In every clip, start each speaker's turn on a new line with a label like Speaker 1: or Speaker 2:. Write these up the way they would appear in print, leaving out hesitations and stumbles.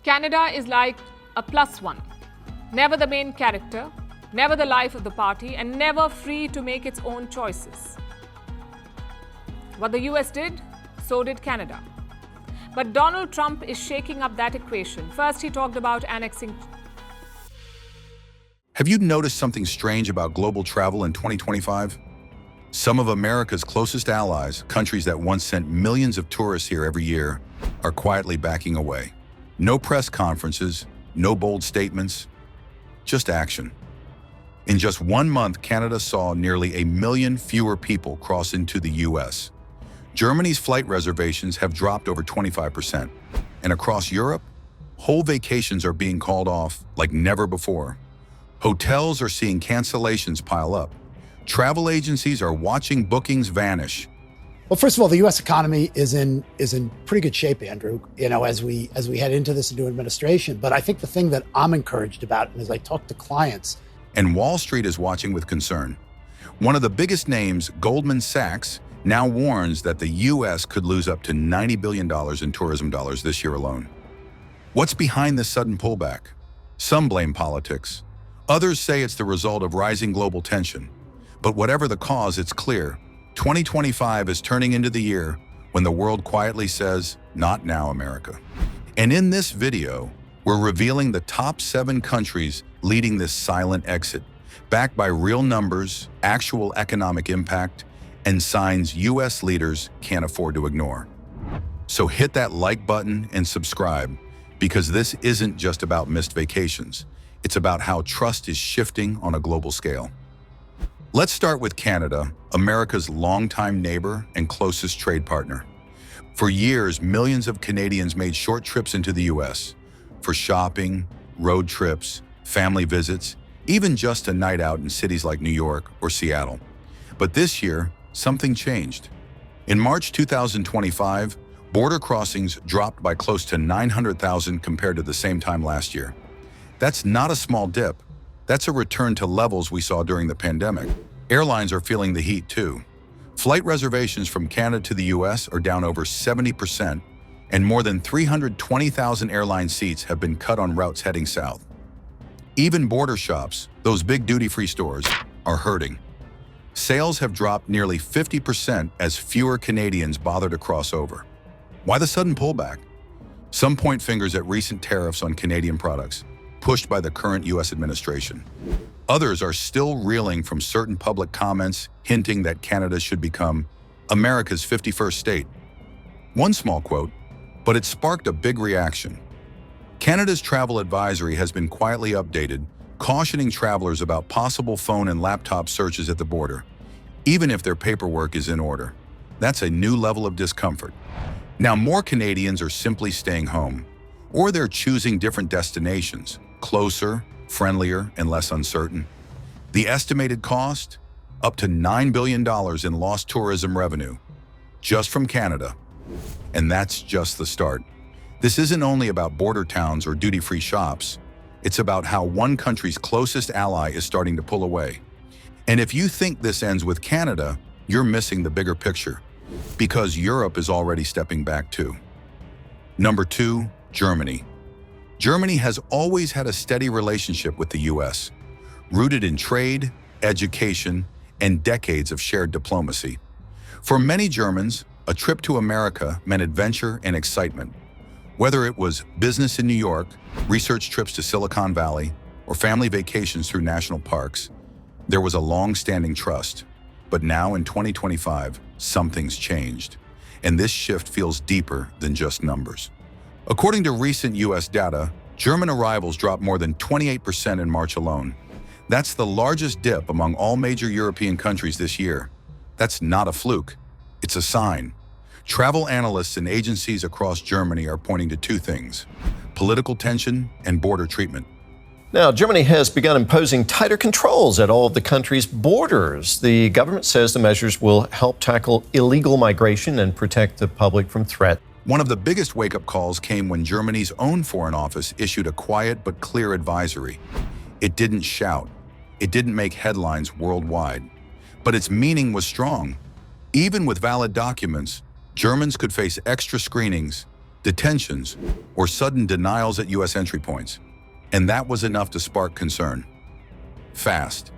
Speaker 1: Canada is like a plus one, never the main character, never the life of the party, and never free to make its own choices. What the US did, so did Canada. But Donald Trump is shaking up that equation. First, he talked about annexing.
Speaker 2: Have you noticed something strange about global travel in 2025? Some of America's closest allies, countries that once sent millions of tourists here every year, are quietly backing away. No press conferences, no bold statements, just action. In just 1 month, Canada saw nearly 1 million fewer people cross into the US. Germany's flight reservations have dropped over 25%. And across Europe, whole vacations are being called off like never before. Hotels are seeing cancellations pile up. Travel agencies are watching bookings vanish.
Speaker 3: Well, first of all, the U.S. economy is in pretty good shape, Andrew, as we head into this new administration. But I think the thing that I'm encouraged about, and as I talk to clients.
Speaker 2: And Wall Street is watching with concern. One of the biggest names, Goldman Sachs, now warns that the U.S. could lose up to $90 billion in tourism dollars this year alone. What's behind this sudden pullback? Some blame politics. Others say it's the result of rising global tension. But whatever the cause, it's clear. 2025 is turning into the year when the world quietly says, "Not now, America." And in this video, we're revealing the top 7 countries leading this silent exit, backed by real numbers, actual economic impact, and signs U.S. leaders can't afford to ignore. So hit that like button and subscribe, because this isn't just about missed vacations. It's about how trust is shifting on a global scale. Let's start with Canada, America's longtime neighbor and closest trade partner. For years, millions of Canadians made short trips into the U.S. for shopping, road trips, family visits, even just a night out in cities like New York or Seattle. But this year, something changed. In March 2025, border crossings dropped by close to 900,000 compared to the same time last year. That's not a small dip. That's a return to levels we saw during the pandemic. Airlines are feeling the heat too. Flight reservations from Canada to the US are down over 70%, and more than 320,000 airline seats have been cut on routes heading south. Even border shops, those big duty-free stores, are hurting. Sales have dropped nearly 50% as fewer Canadians bother to cross over. Why the sudden pullback? Some point fingers at recent tariffs on Canadian products, pushed by the current U.S. administration. Others are still reeling from certain public comments hinting that Canada should become America's 51st state. One small quote, but it sparked a big reaction. Canada's travel advisory has been quietly updated, cautioning travelers about possible phone and laptop searches at the border, even if their paperwork is in order. That's a new level of discomfort. Now, more Canadians are simply staying home, or they're choosing different destinations, closer, friendlier, and less uncertain. The estimated cost? Up to $9 billion in lost tourism revenue, just from Canada. And that's just the start. This isn't only about border towns or duty-free shops. It's about how one country's closest ally is starting to pull away. And if you think this ends with Canada, you're missing the bigger picture, because Europe is already stepping back too. Number 2, Germany. Germany has always had a steady relationship with the U.S., rooted in trade, education, and decades of shared diplomacy. For many Germans, a trip to America meant adventure and excitement. Whether it was business in New York, research trips to Silicon Valley, or family vacations through national parks, there was a long-standing trust. But now in 2025, something's changed, and this shift feels deeper than just numbers. According to recent U.S. data, German arrivals dropped more than 28% in March alone. That's the largest dip among all major European countries this year. That's not a fluke. It's a sign. Travel analysts and agencies across Germany are pointing to 2 things: political tension and border treatment.
Speaker 4: Now, Germany has begun imposing tighter controls at all of the country's borders. The government says the measures will help tackle illegal migration and protect the public from threat.
Speaker 2: One of the biggest wake-up calls came when Germany's own Foreign Office issued a quiet but clear advisory. It didn't shout. It didn't make headlines worldwide. But its meaning was strong. Even with valid documents, Germans could face extra screenings, detentions, or sudden denials at U.S. entry points. And that was enough to spark concern. Fast.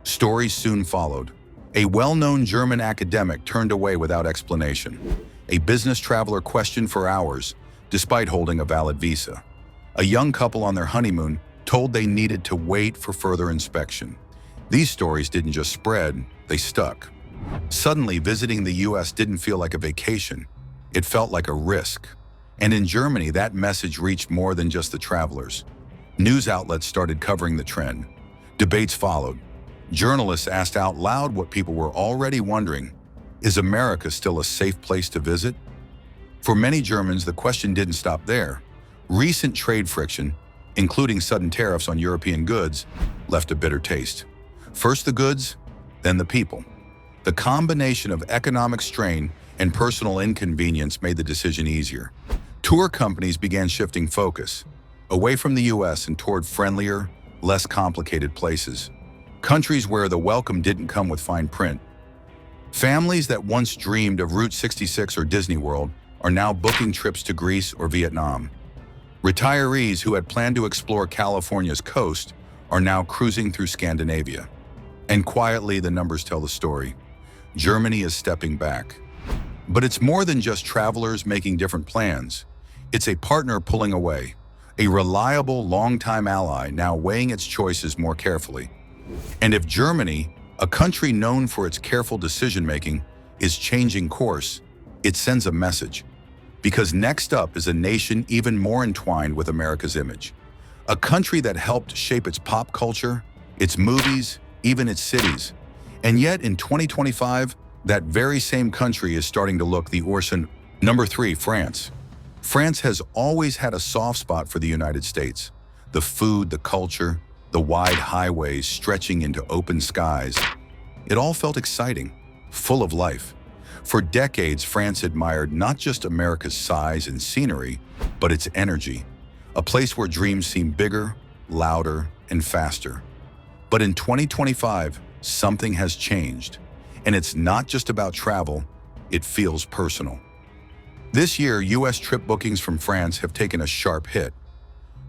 Speaker 2: Stories soon followed. A well-known German academic turned away without explanation. A business traveler questioned for hours, despite holding a valid visa. A young couple on their honeymoon told they needed to wait for further inspection. These stories didn't just spread, they stuck. Suddenly, visiting the U.S. didn't feel like a vacation. It felt like a risk. And in Germany, that message reached more than just the travelers. News outlets started covering the trend. Debates followed. Journalists asked out loud what people were already wondering: is America still a safe place to visit? For many Germans, the question didn't stop there. Recent trade friction, including sudden tariffs on European goods, left a bitter taste. First the goods, then the people. The combination of economic strain and personal inconvenience made the decision easier. Tour companies began shifting focus away from the U.S. and toward friendlier, less complicated places. Countries where the welcome didn't come with fine print. Families that once dreamed of Route 66 or Disney World are now booking trips to Greece or Vietnam. Retirees who had planned to explore California's coast are now cruising through Scandinavia. And quietly, the numbers tell the story. Germany is stepping back. But it's more than just travelers making different plans. It's a partner pulling away, a reliable, longtime ally now weighing its choices more carefully. And if Germany, a country known for its careful decision-making, is changing course, it sends a message. Because next up is a nation even more entwined with America's image. A country that helped shape its pop culture, its movies, even its cities. And yet in 2025, that very same country is starting to look the Orson. Number 3, France. France has always had a soft spot for the United States. The food, the culture, the wide highways stretching into open skies. It all felt exciting, full of life. For decades, France admired not just America's size and scenery, but its energy. A place where dreams seem bigger, louder, and faster. But in 2025, something has changed. And it's not just about travel, it feels personal. This year, U.S. trip bookings from France have taken a sharp hit.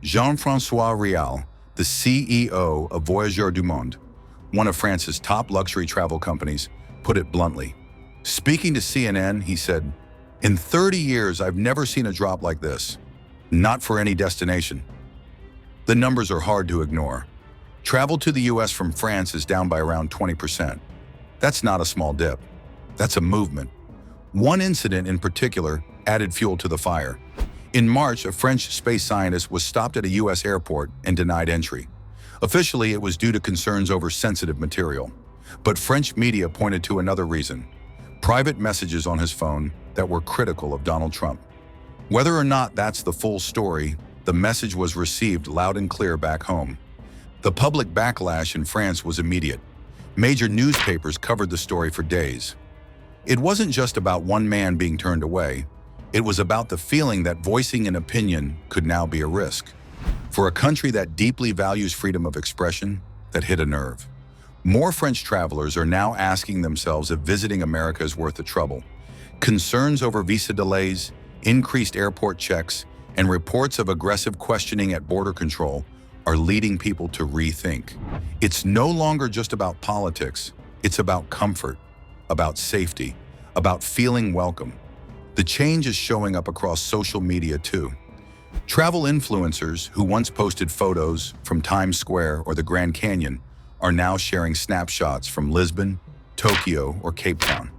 Speaker 2: Jean-François Rial, the CEO of Voyageurs du Monde, one of France's top luxury travel companies, put it bluntly. Speaking to CNN, he said, "In 30 years, I've never seen a drop like this. Not for any destination." The numbers are hard to ignore. Travel to the U.S. from France is down by around 20%. That's not a small dip. That's a movement. One incident in particular added fuel to the fire. In March, a French space scientist was stopped at a U.S. airport and denied entry. Officially, it was due to concerns over sensitive material. But French media pointed to another reason: private messages on his phone that were critical of Donald Trump. Whether or not that's the full story, the message was received loud and clear back home. The public backlash in France was immediate. Major newspapers covered the story for days. It wasn't just about one man being turned away. It was about the feeling that voicing an opinion could now be a risk. For a country that deeply values freedom of expression, that hit a nerve. More French travelers are now asking themselves if visiting America is worth the trouble. Concerns over visa delays, increased airport checks, and reports of aggressive questioning at border control are leading people to rethink. It's no longer just about politics. It's about comfort, about safety, about feeling welcome. The change is showing up across social media too. Travel influencers who once posted photos from Times Square or the Grand Canyon are now sharing snapshots from Lisbon, Tokyo, or Cape Town.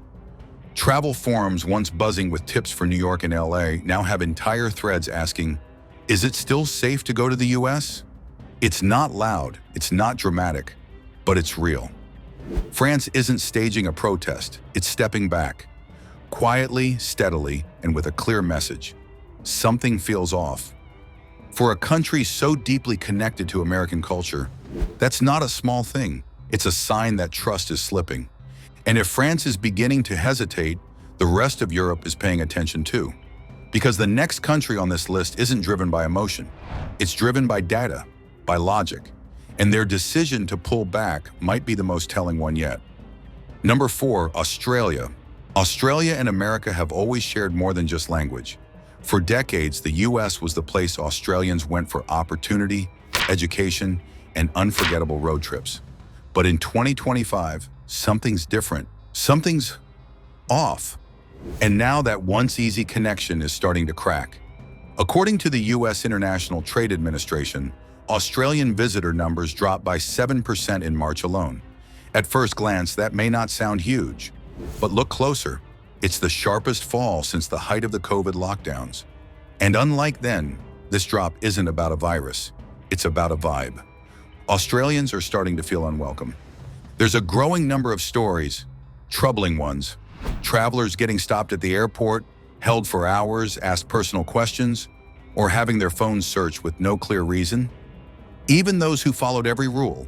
Speaker 2: Travel forums once buzzing with tips for New York and LA now have entire threads asking, "Is it still safe to go to the US?" It's not loud, it's not dramatic, but it's real. France isn't staging a protest, it's stepping back. Quietly, steadily, and with a clear message. Something feels off. For a country so deeply connected to American culture, that's not a small thing. It's a sign that trust is slipping. And if France is beginning to hesitate, the rest of Europe is paying attention too. Because the next country on this list isn't driven by emotion. It's driven by data, by logic. And their decision to pull back might be the most telling one yet. Number 4, Australia. Australia and America have always shared more than just language. For decades, the US was the place Australians went for opportunity, education, and unforgettable road trips. But in 2025, something's different. Something's off. And now that once easy connection is starting to crack. According to the US International Trade Administration, Australian visitor numbers dropped by 7% in March alone. At first glance, that may not sound huge, but look closer. It's the sharpest fall since the height of the COVID lockdowns. And unlike then, this drop isn't about a virus, it's about a vibe. Australians are starting to feel unwelcome. There's a growing number of stories, troubling ones. Travelers getting stopped at the airport, held for hours, asked personal questions, or having their phones searched with no clear reason. Even those who followed every rule,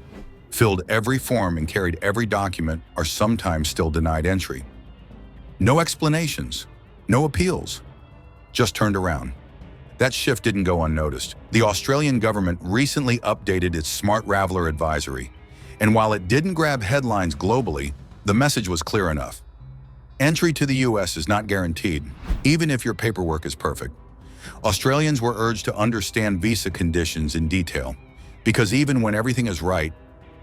Speaker 2: filled every form and carried every document are sometimes still denied entry. No explanations, no appeals, just turned around. That shift didn't go unnoticed. The Australian government recently updated its Smart Traveller advisory, and while it didn't grab headlines globally, the message was clear enough. Entry to the US is not guaranteed, even if your paperwork is perfect. Australians were urged to understand visa conditions in detail, because even when everything is right,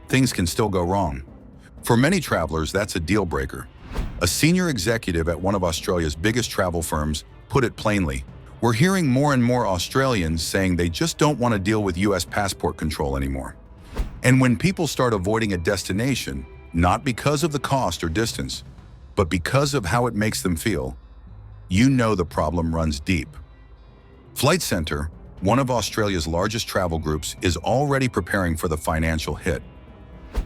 Speaker 2: things can still go wrong. For many travelers, that's a deal breaker. A senior executive at one of Australia's biggest travel firms put it plainly, "We're hearing more and more Australians saying they just don't want to deal with US passport control anymore." And when people start avoiding a destination, not because of the cost or distance, but because of how it makes them feel, you know the problem runs deep. Flight Centre, one of Australia's largest travel groups, is already preparing for the financial hit.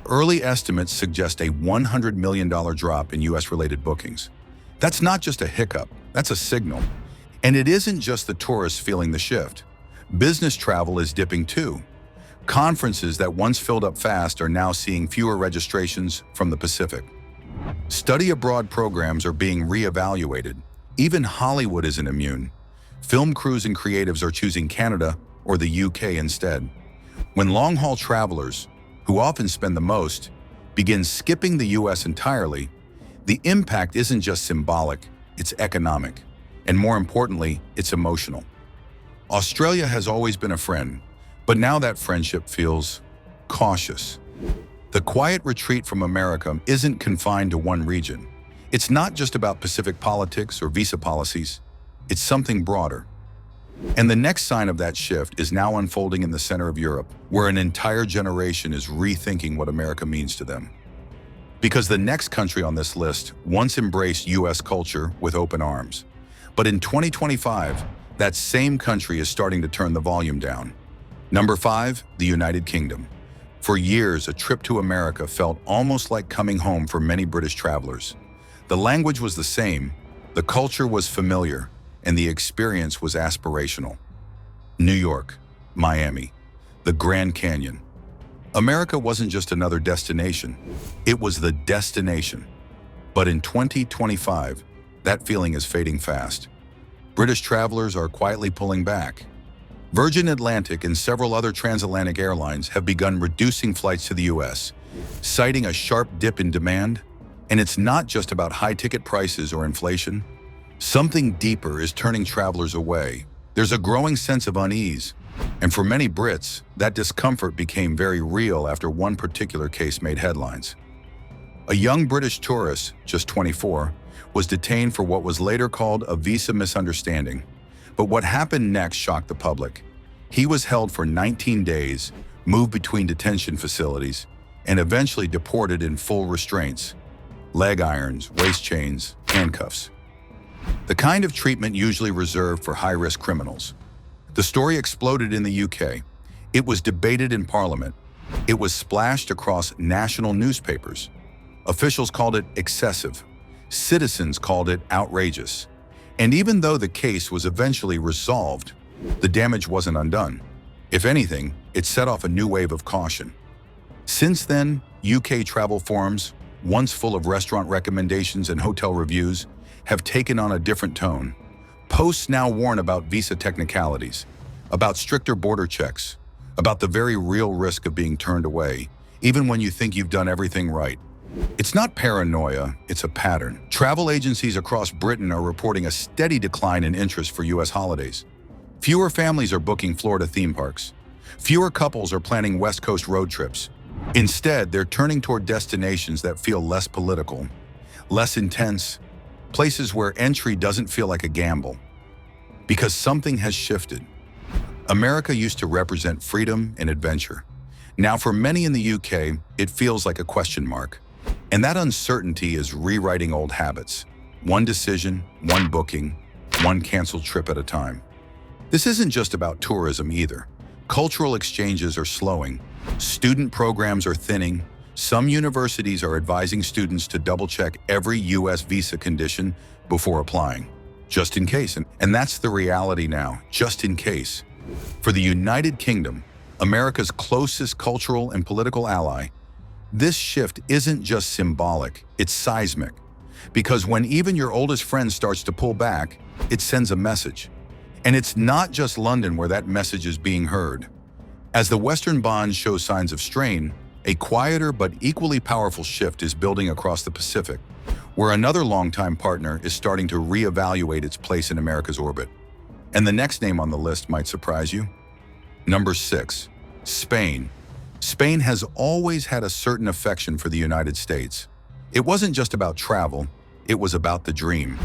Speaker 2: Early estimates suggest a $100 million drop in US-related bookings. That's not just a hiccup, that's a signal. And it isn't just the tourists feeling the shift. Business travel is dipping too. Conferences that once filled up fast are now seeing fewer registrations from the Pacific. Study abroad programs are being reevaluated. Even Hollywood isn't immune. Film crews and creatives are choosing Canada or the UK instead. When long-haul travelers, who often spend the most, begin skipping the US entirely, the impact isn't just symbolic, it's economic. And more importantly, it's emotional. Australia has always been a friend, but now that friendship feels cautious. The quiet retreat from America isn't confined to one region. It's not just about Pacific politics or visa policies. It's something broader. And the next sign of that shift is now unfolding in the center of Europe, where an entire generation is rethinking what America means to them. Because the next country on this list once embraced US culture with open arms. But in 2025, that same country is starting to turn the volume down. Number 5, the United Kingdom. For years, a trip to America felt almost like coming home for many British travelers. The language was the same, the culture was familiar, and the experience was aspirational. New York, Miami, the Grand Canyon. America wasn't just another destination, it was the destination. But in 2025, that feeling is fading fast. British travelers are quietly pulling back. Virgin Atlantic and several other transatlantic airlines have begun reducing flights to the US, citing a sharp dip in demand. And it's not just about high ticket prices or inflation. Something deeper is turning travelers away. There's a growing sense of unease. And for many Brits, that discomfort became very real after one particular case made headlines. A young British tourist, just 24, was detained for what was later called a visa misunderstanding. But what happened next shocked the public. He was held for 19 days, moved between detention facilities, and eventually deported in full restraints. Leg irons, waist chains, handcuffs. The kind of treatment usually reserved for high-risk criminals. The story exploded in the UK. It was debated in Parliament. It was splashed across national newspapers. Officials called it excessive. Citizens called it outrageous. And even though the case was eventually resolved, the damage wasn't undone. If anything, it set off a new wave of caution. Since then, UK travel forums, once full of restaurant recommendations and hotel reviews, have taken on a different tone. Posts now warn about visa technicalities, about stricter border checks, about the very real risk of being turned away, even when you think you've done everything right. It's not paranoia, it's a pattern. Travel agencies across Britain are reporting a steady decline in interest for U.S. holidays. Fewer families are booking Florida theme parks. Fewer couples are planning West Coast road trips. Instead, they're turning toward destinations that feel less political, less intense, places where entry doesn't feel like a gamble. Because something has shifted. America used to represent freedom and adventure. Now, for many in the UK, it feels like a question mark. And that uncertainty is rewriting old habits. One decision, one booking, one canceled trip at a time. This isn't just about tourism either. Cultural exchanges are slowing. Student programs are thinning. Some universities are advising students to double-check every U.S. visa condition before applying, just in case. And that's the reality now, just in case. For the United Kingdom, America's closest cultural and political ally, this shift isn't just symbolic, it's seismic. Because when even your oldest friend starts to pull back, it sends a message. And it's not just London where that message is being heard. As the Western bonds show signs of strain, a quieter but equally powerful shift is building across the Pacific, where another longtime partner is starting to reevaluate its place in America's orbit. And the next name on the list might surprise you. Number 6, Spain. Spain has always had a certain affection for the United States. It wasn't just about travel, it was about the dream.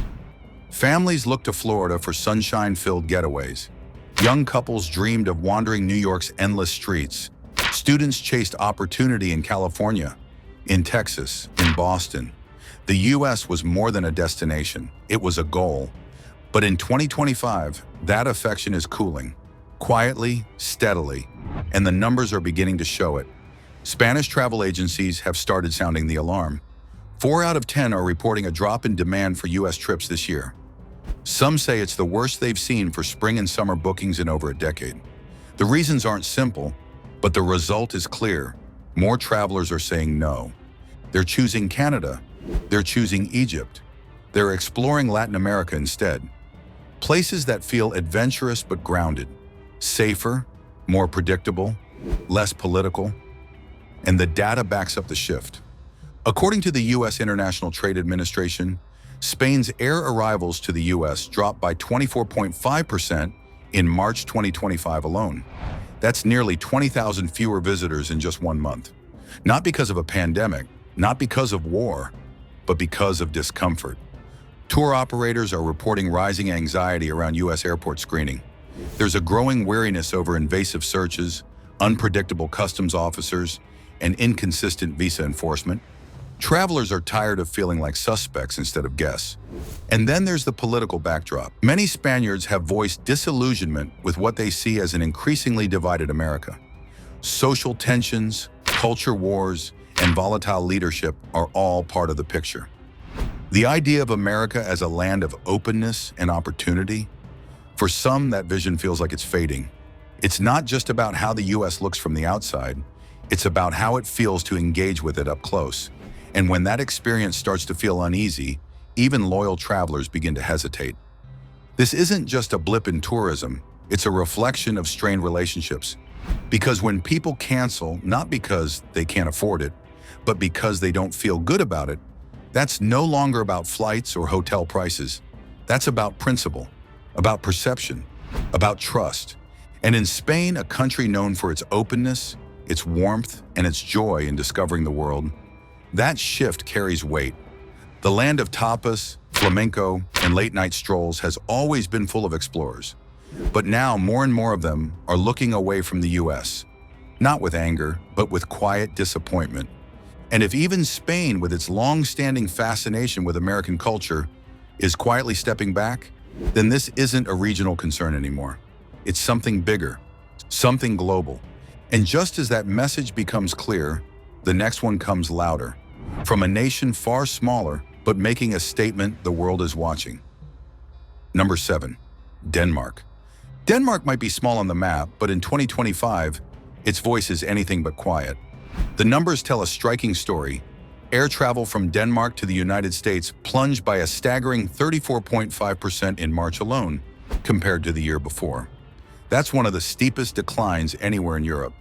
Speaker 2: Families looked to Florida for sunshine-filled getaways. Young couples dreamed of wandering New York's endless streets. Students chased opportunity in California, in Texas, in Boston. The U.S. was more than a destination, it was a goal. But in 2025, that affection is cooling, quietly, steadily, and the numbers are beginning to show it. Spanish travel agencies have started sounding the alarm. 4 out of 10 are reporting a drop in demand for U.S. trips this year. Some say it's the worst they've seen for spring and summer bookings in over a decade. The reasons aren't simple, but the result is clear. More travelers are saying no. They're choosing Canada. They're choosing Egypt. They're exploring Latin America instead. Places that feel adventurous but grounded, safer, more predictable, less political. And the data backs up the shift. According to the U.S. International Trade Administration, Spain's air arrivals to the U.S. dropped by 24.5% in March 2025 alone. That's nearly 20,000 fewer visitors in just 1 month. Not because of a pandemic, not because of war, but because of discomfort. Tour operators are reporting rising anxiety around U.S. airport screening. There's a growing weariness over invasive searches, unpredictable customs officers, and inconsistent visa enforcement. Travelers are tired of feeling like suspects instead of guests. And then there's the political backdrop. Many Spaniards have voiced disillusionment with what they see as an increasingly divided America. Social tensions, culture wars, and volatile leadership are all part of the picture. The idea of America as a land of openness and opportunity, for some, that vision feels like it's fading. It's not just about how the U.S. looks from the outside, it's about how it feels to engage with it up close. And when that experience starts to feel uneasy, even loyal travelers begin to hesitate. This isn't just a blip in tourism, it's a reflection of strained relationships. Because when people cancel, not because they can't afford it, but because they don't feel good about it, that's no longer about flights or hotel prices. That's about principle, about perception, about trust. And in Spain, a country known for its openness, its warmth, and its joy in discovering the world, that shift carries weight. The land of tapas, flamenco, and late-night strolls has always been full of explorers. But now more and more of them are looking away from the U.S., not with anger, but with quiet disappointment. And if even Spain, with its long-standing fascination with American culture, is quietly stepping back, then this isn't a regional concern anymore. It's something bigger, something global. And just as that message becomes clear, the next one comes louder. From a nation far smaller, but making a statement the world is watching. Number 7, Denmark. Denmark might be small on the map, but in 2025, its voice is anything but quiet. The numbers tell a striking story. Air travel from Denmark to the United States plunged by a staggering 34.5% in March alone, compared to the year before. That's one of the steepest declines anywhere in Europe.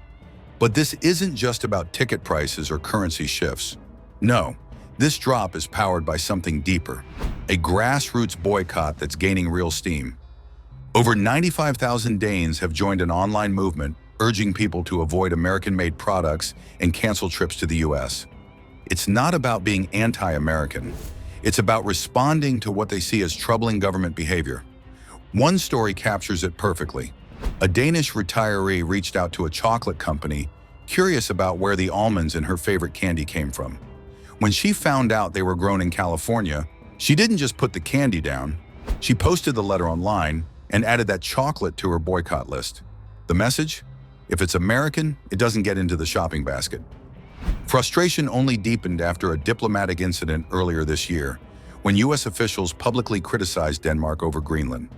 Speaker 2: But this isn't just about ticket prices or currency shifts. No, This drop is powered by something deeper, a grassroots boycott that's gaining real steam. Over 95,000 Danes have joined an online movement urging people to avoid American-made products and cancel trips to the US. It's not about being anti-American. It's about responding to what they see as troubling government behavior. One story captures it perfectly. A Danish retiree reached out to a chocolate company, curious about where the almonds in her favorite candy came from. When she found out they were grown in California, she didn't just put the candy down. She posted the letter online and added that chocolate to her boycott list. The message? If it's American, it doesn't get into the shopping basket. Frustration only deepened after a diplomatic incident earlier this year, when US officials publicly criticized Denmark over Greenland.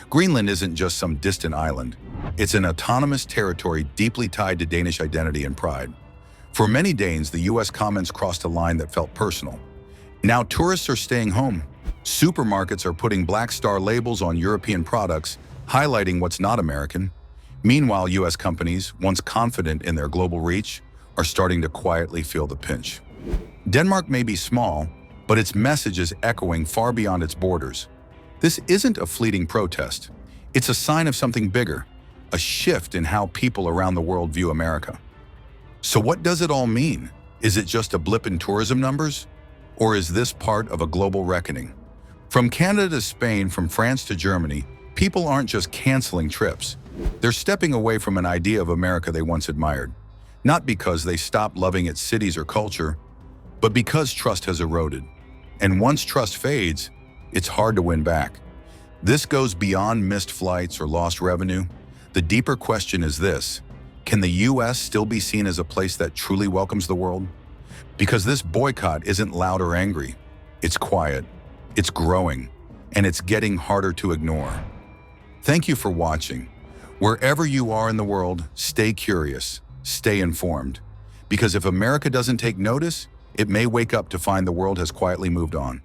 Speaker 2: Greenland isn't just some distant island. It's an autonomous territory deeply tied to Danish identity and pride. For many Danes, the US comments crossed a line that felt personal. Now tourists are staying home. Supermarkets are putting Black Star labels on European products, highlighting what's not American. Meanwhile, US companies, once confident in their global reach, are starting to quietly feel the pinch. Denmark may be small, but its message is echoing far beyond its borders. This isn't a fleeting protest. It's a sign of something bigger, a shift in how people around the world view America. So what does it all mean? Is it just a blip in tourism numbers? Or is this part of a global reckoning? From Canada to Spain, from France to Germany, people aren't just canceling trips. They're stepping away from an idea of America they once admired. Not because they stopped loving its cities or culture, but because trust has eroded. And once trust fades, it's hard to win back. This goes beyond missed flights or lost revenue. The deeper question is this: can the US still be seen as a place that truly welcomes the world? Because this boycott isn't loud or angry. It's quiet, it's growing, and it's getting harder to ignore. Thank you for watching. Wherever you are in the world, stay curious, stay informed. Because if America doesn't take notice, it may wake up to find the world has quietly moved on.